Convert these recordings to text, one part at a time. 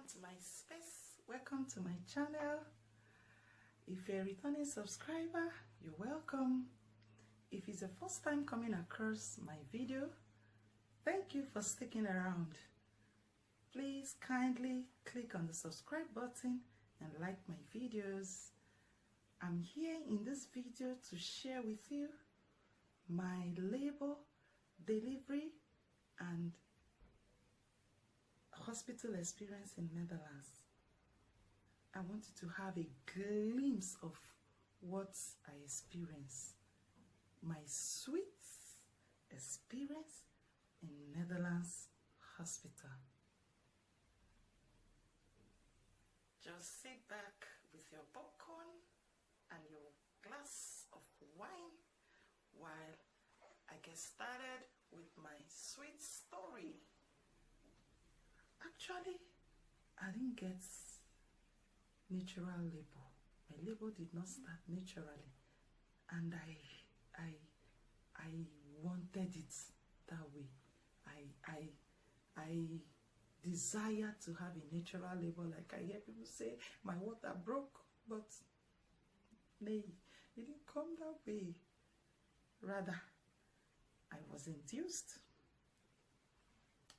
welcome to my space, welcome to my channel. If you're a returning subscriber, you're welcome. If it's the first time coming across my video, thank you for sticking around. Please kindly click on the subscribe button and like my videos. I'm here in this video to share with you my labor, delivery and hospital experience in Netherlands. I want you to have a glimpse of what I experienced. My sweet experience in Netherlands hospital. Just sit back with your popcorn and your glass of wine while I get started with my sweet story. Actually, I didn't get natural labor. My labor did not start naturally, and I wanted it that way. I desire to have a natural labor, like I hear people say my water broke, but nay, it didn't come that way. Rather, I was induced.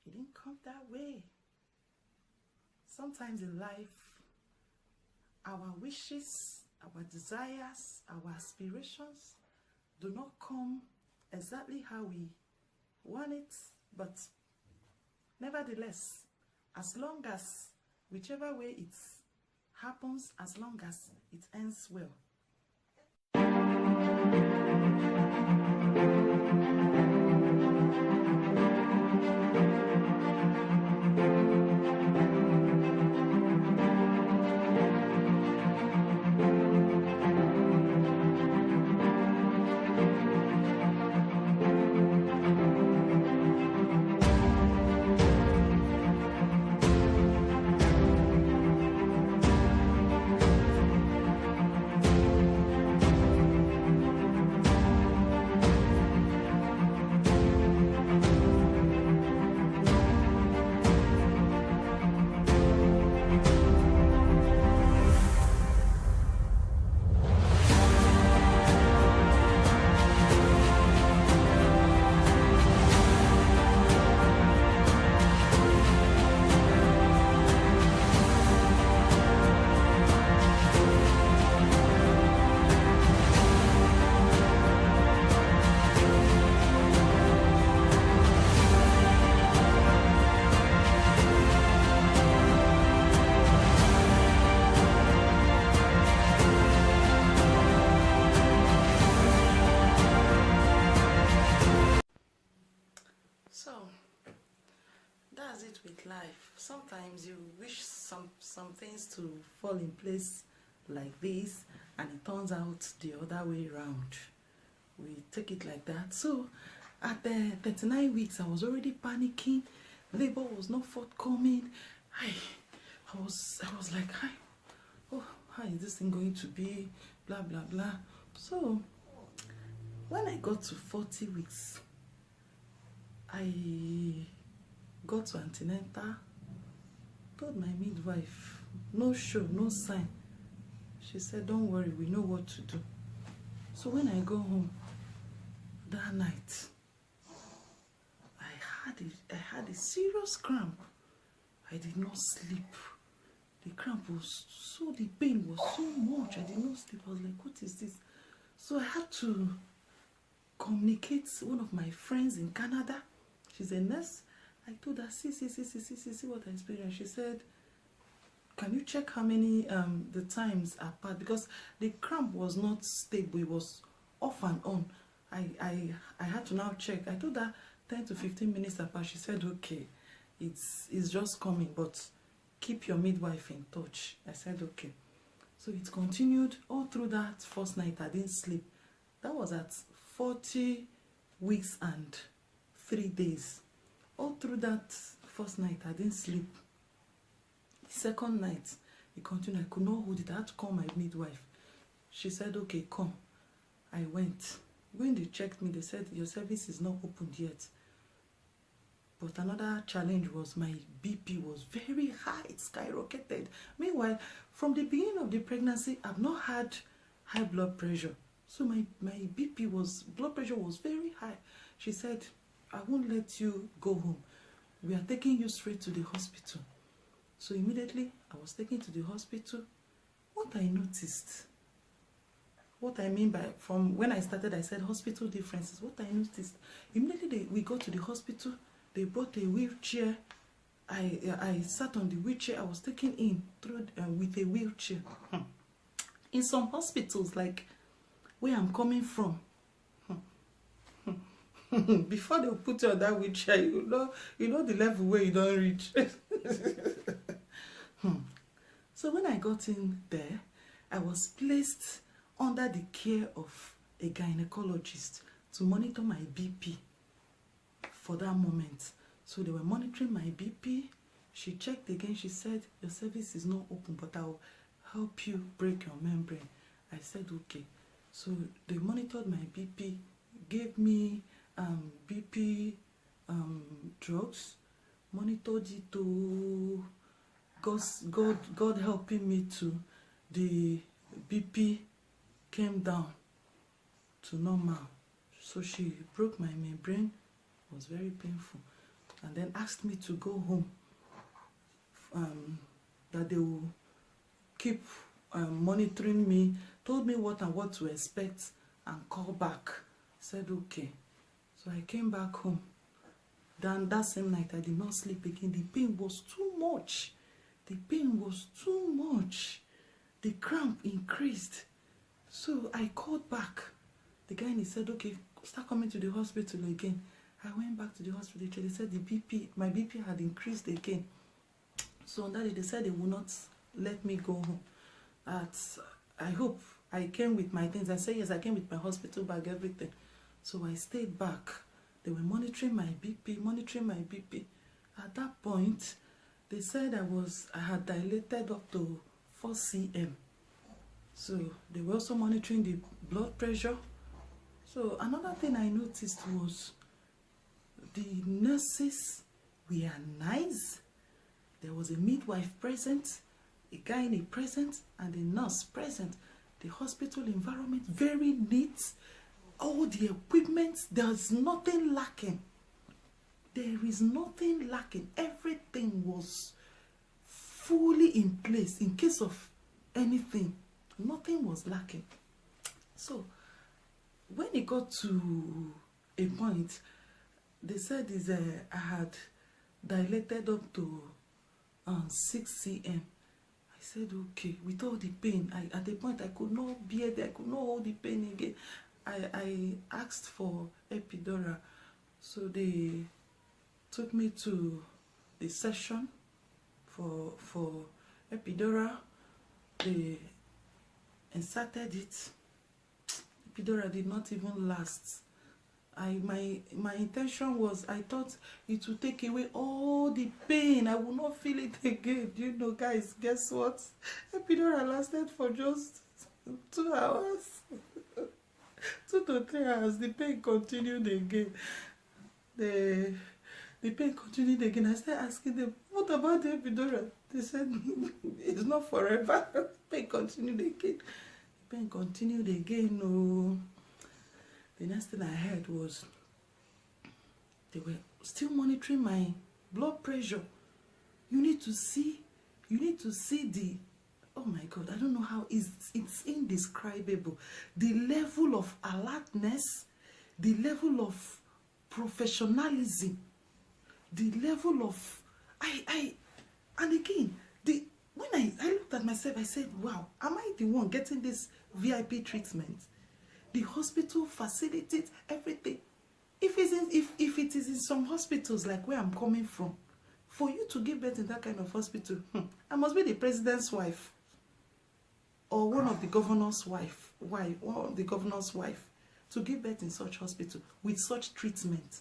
It didn't come that way. Sometimes in life, our wishes, our desires, our aspirations do not come exactly how we want it, but nevertheless, as long as whichever way it happens, as long as it ends well. That's it with life. Sometimes you wish some things to fall in place like this, and it turns out the other way around. We take it like that. So at the 39 weeks, I was already panicking. Labor was not forthcoming. I was like, hi, oh, how is this thing going to be? Blah blah blah. So when I got to 40 weeks, I got to antenatal, told my midwife, no show, no sign. She said, don't worry, we know what to do. So when I go home that night, I had a serious cramp. I did not sleep. The cramp was the pain was so much. I did not sleep. I was like, what is this? So I had to communicate to one of my friends in Canada. She's a nurse. I told her, see what I experienced. She said, can you check how many the times apart? Because the cramp was not stable, it was off and on. I had to now check. I told her 10 to 15 minutes apart. She said, okay, it's just coming, but keep your midwife in touch. I said, okay. So it continued all through that first night. I didn't sleep. That was at 40 weeks and 3 days. All through that first night, I didn't sleep. The second night, it continued. I could not hold it. I had to call my midwife. She said, okay, come. I went. When they checked me, they said, your service is not opened yet. But another challenge was my BP was very high. It skyrocketed. Meanwhile, from the beginning of the pregnancy, I've not had high blood pressure. So my blood pressure was very high. She said, I won't let you go home. We are taking you straight to the hospital. So immediately, I was taken to the hospital. What I noticed, what I mean by, from when I started, I said hospital differences. What I noticed, immediately we go to the hospital, they brought a wheelchair. I sat on the wheelchair. I was taken in through with a wheelchair. In some hospitals, like where I'm coming from, before they put you on that wheelchair, you know the level where you don't reach. So when I got in there, I was placed under the care of a gynecologist to monitor my BP for that moment. So they were monitoring my BP. She checked again. She said, your cervix is not open, but I'll help you break your membrane. I said, okay. So they monitored my BP, gave me BP drugs, monitored it to God helping me to, the BP came down to normal. So she broke my membrane. It was very painful, and then asked me to go home, that they will keep monitoring me, told me what and what to expect and call back. Said okay. So I came back home. Then that same night I did not sleep again. The pain was too much. The pain was too much. The cramp increased. So I called back. The guy, and he said, okay, start coming to the hospital again. I went back to the hospital. They said my BP had increased again. So on that day, they said they would not let me go home. I hope I came with my things. I said, yes, I came with my hospital bag, everything. So I stayed back. They were monitoring my BP, At that point, they said I had dilated up to 4 cm. So they were also monitoring the blood pressure. So another thing I noticed was the nurses were nice. There was a midwife present, a gynae present, and a nurse present. The hospital environment very neat. All the equipment, there's nothing lacking. There is nothing lacking. Everything was fully in place in case of anything. Nothing was lacking. So when it got to a point, they said I had dilated up to 6 cm. I said okay, with all the pain. At the point I could not bear it. I could not hold the pain again. I asked for epidural. So they took me to the session for epidural. They inserted it. Epidural did not even last. My intention was, I thought it would take away all the pain. I will not feel it again. You know, guys, guess what? Epidural lasted for just 2 hours. 2 to 3 hours. The pain continued again. The pain continued again. I started asking them, what about the epidural? They said, it's not forever. The pain continued again. The pain continued again. No. The next thing I heard was they were still monitoring my blood pressure. You need to see the, oh my God, I don't know how, it's indescribable. The level of alertness, the level of professionalism, the level of, and again, when I looked at myself, I said, wow, am I the one getting this VIP treatment? The hospital facilitates everything. If it is in some hospitals like where I'm coming from, for you to give birth in that kind of hospital, I must be the president's wife or one of the governor's wife, to give birth in such hospital with such treatment.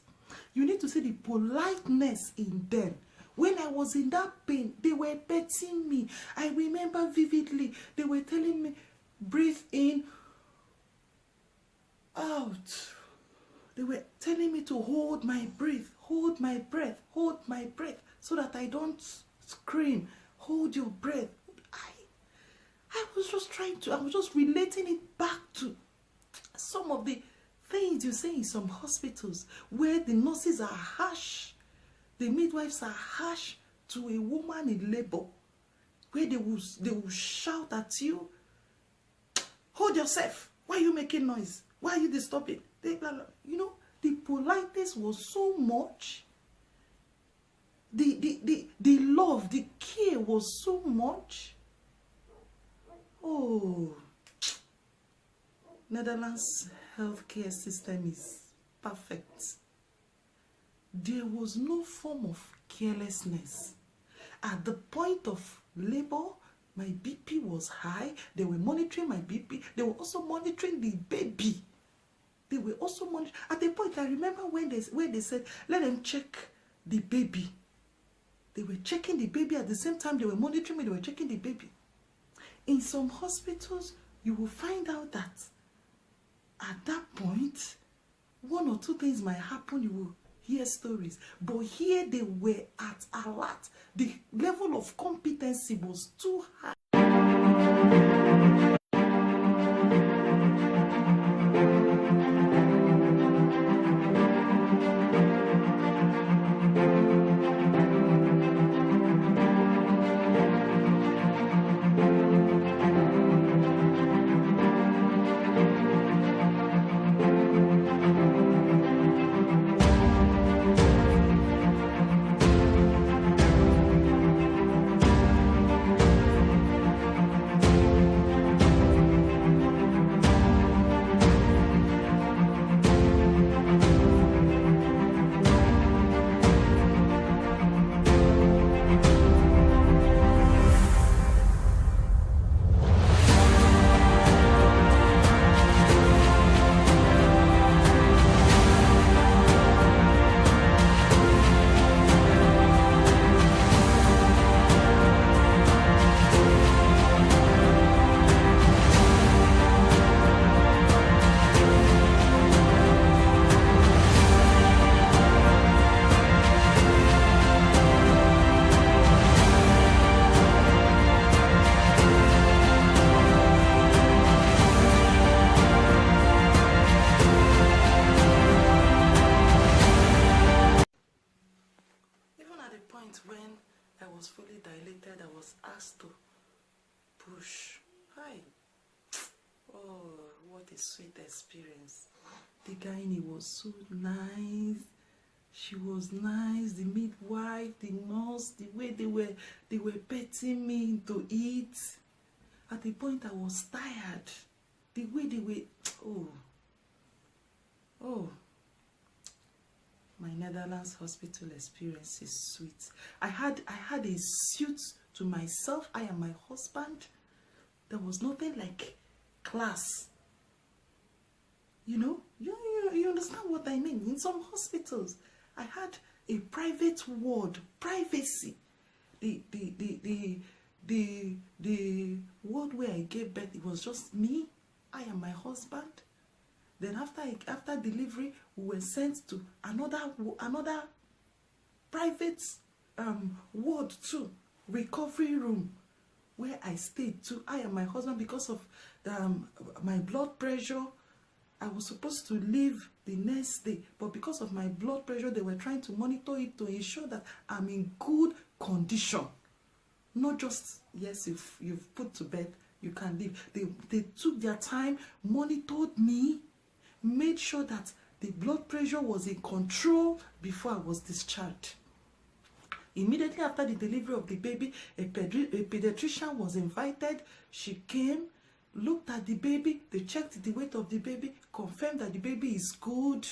You need to see the politeness in them. When I was in that pain, they were petting me. I remember vividly, they were telling me, breathe in, out. They were telling me to hold my breath, hold my breath, hold cry, don't scream, hold your breath. I was just relating it back to some of the things you say in some hospitals where the nurses are harsh, the midwives are harsh to a woman in labor, where they will shout at you, hold yourself, why are you making noise, why are you disturbing? You know, the politeness was so much, the love, the care was so much. Oh, Netherlands healthcare system is perfect. There was no form of carelessness. At the point of labor, my BP was high. They were monitoring my BP. They were also monitoring the baby. They were also monitoring. At the point, I remember when they said, let them check the baby. They were checking the baby at the same time they were monitoring me. They were checking the baby. In some hospitals, you will find out that at that point, one or two things might happen. You will hear stories. But here they were at alert. The level of competency was too high. When I was fully dilated, I was asked to push. Hi. Oh, what a sweet experience. The gynae was so nice. She was nice. The midwife, the nurse, the way they were petting me to eat. At the point I was tired. The way they were, oh. My Netherlands hospital experience is sweet. I had a suite to myself, I and my husband. There was nothing like class. You know, you understand what I mean? In some hospitals, I had a private ward, privacy. The ward where I gave birth, it was just me, I and my husband. Then after delivery, we were sent to another private ward too, recovery room, where I stayed too, I and my husband, because of my blood pressure. I was supposed to leave the next day, but because of my blood pressure, they were trying to monitor it to ensure that I'm in good condition. Not just, yes, if you've put to bed, you can leave. They took their time, monitored me, made sure that the blood pressure was in control before I was discharged. Immediately after the delivery of the baby, a pediatrician was invited. She came, looked at the baby, they checked the weight of the baby, confirmed that the baby is good.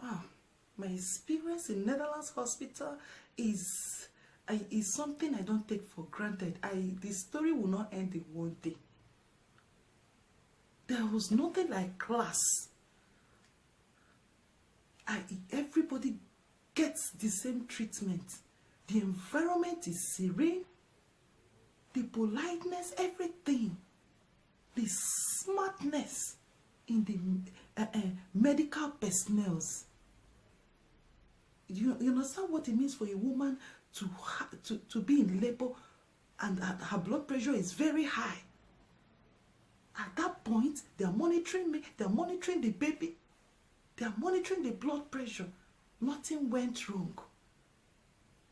My experience in Netherlands hospital is something I don't take for granted. The story will not end in one day. There was nothing like class. Everybody gets the same treatment. The environment is serene. The politeness, everything. The smartness in the medical personnel. you understand what it means for a woman to be in labor and her blood pressure is very high? At that point, they are monitoring me, they are monitoring the baby, they are monitoring the blood pressure. Nothing went wrong.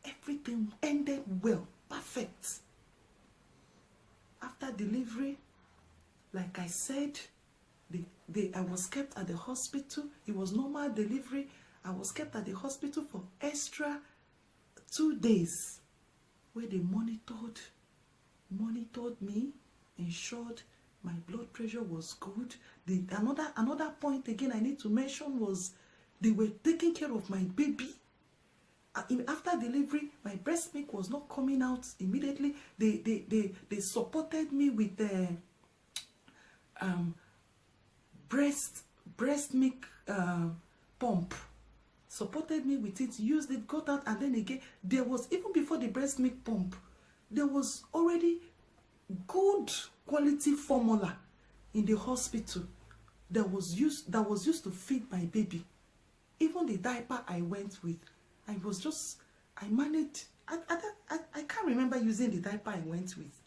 Everything ended well, perfect. After delivery, like I said, I was kept at the hospital. It was normal delivery. I was kept at the hospital for extra 2 days where they monitored me, ensured my blood pressure was good. Another point again I need to mention was they were taking care of my baby. After delivery, my breast milk was not coming out immediately. They supported me with the breast milk pump. Supported me with it, used it, got out, and then again, there was, even before the breast milk pump, there was already good quality formula in the hospital that was used to feed my baby. Even the diaper I went with, I managed. I can't remember using the diaper I went with.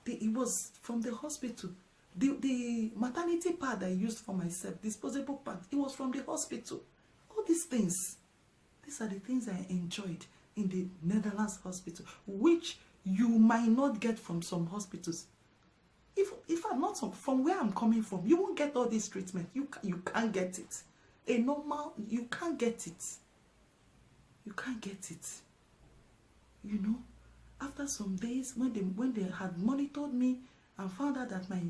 It was from the hospital. The maternity pad I used for myself, disposable pad, it was from the hospital. All these things, these are the things I enjoyed in the Netherlands hospital, which you might not get from some hospitals. If I'm not from where I'm coming from, you won't get all this treatment. You can't get it. You can't get it. You can't get it. You know, after some days, when they had monitored me and found out that my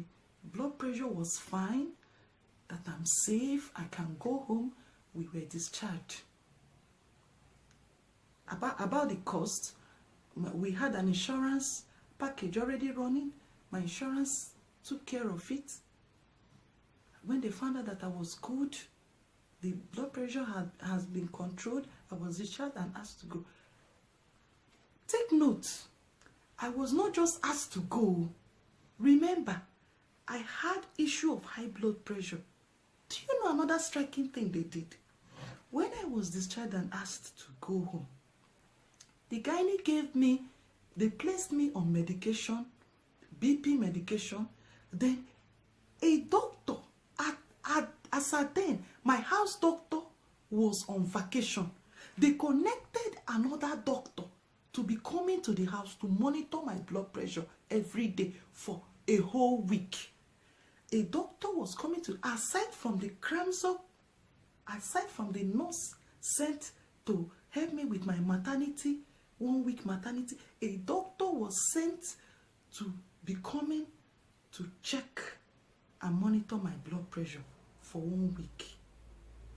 blood pressure was fine, that I'm safe, I can go home, we were discharged. About the cost, we had an insurance package already running. My insurance took care of it. When they found out that I was good, the blood pressure has been controlled, I was discharged and asked to go. Take note, I was not just asked to go. Remember, I had issue of high blood pressure. Do you know another striking thing they did? When I was discharged and asked to go home, the gynae they placed me on medication, BP medication. Then a doctor, as at then, my house doctor was on vacation. They connected another doctor to be coming to the house to monitor my blood pressure every day for a whole week. A doctor was coming to, aside from the Kramzor, aside from the nurse sent to help me with my maternity, 1 week maternity, a doctor was sent to be coming to check and monitor my blood pressure for 1 week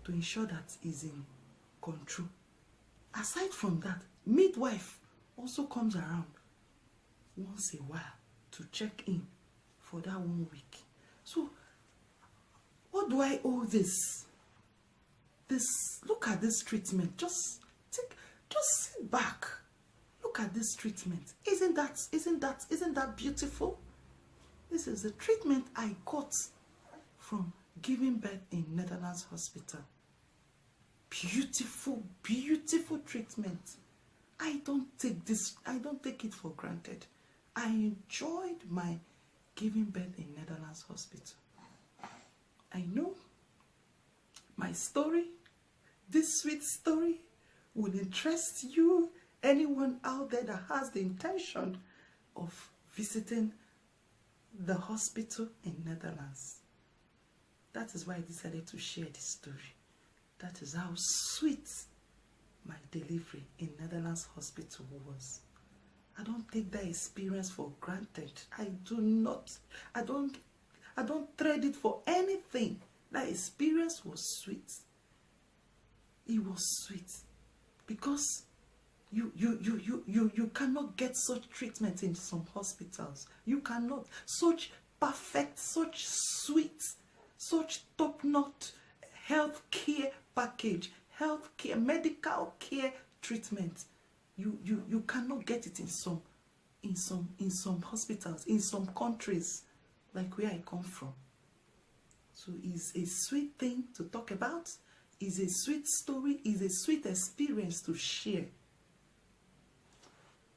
to ensure that it's in control. Aside from that, midwife also comes around once a while to check in for that 1 week. So, what do I owe this? Look at this treatment. Just sit back. Look at this treatment. Isn't that beautiful? This is the treatment I got from giving birth in Netherlands hospital. Beautiful, beautiful treatment. I don't take it for granted. I enjoyed my giving birth in Netherlands hospital. I know my story, this sweet story, will interest you, anyone out there that has the intention of visiting the hospital in Netherlands. That is why I decided to share this story. That is how sweet my delivery in Netherlands hospital was. I don't take that experience for granted. I don't trade it for anything. That experience was sweet. It was sweet. Because you cannot get such treatment in some hospitals. You cannot. Such perfect, such sweet, such top-notch health care package, health care, medical care treatment. You cannot get it in some hospitals, in some countries, like where I come from. So it's a sweet thing to talk about. It's a sweet story, it's a sweet experience to share.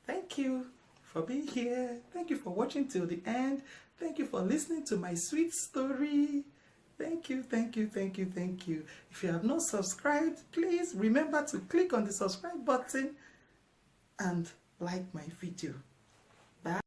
Thank you for being here. Thank you for watching till the end. Thank you for listening to my sweet story. Thank you, thank you, thank you, thank you. If you have not subscribed, please remember to click on the subscribe button and like my video.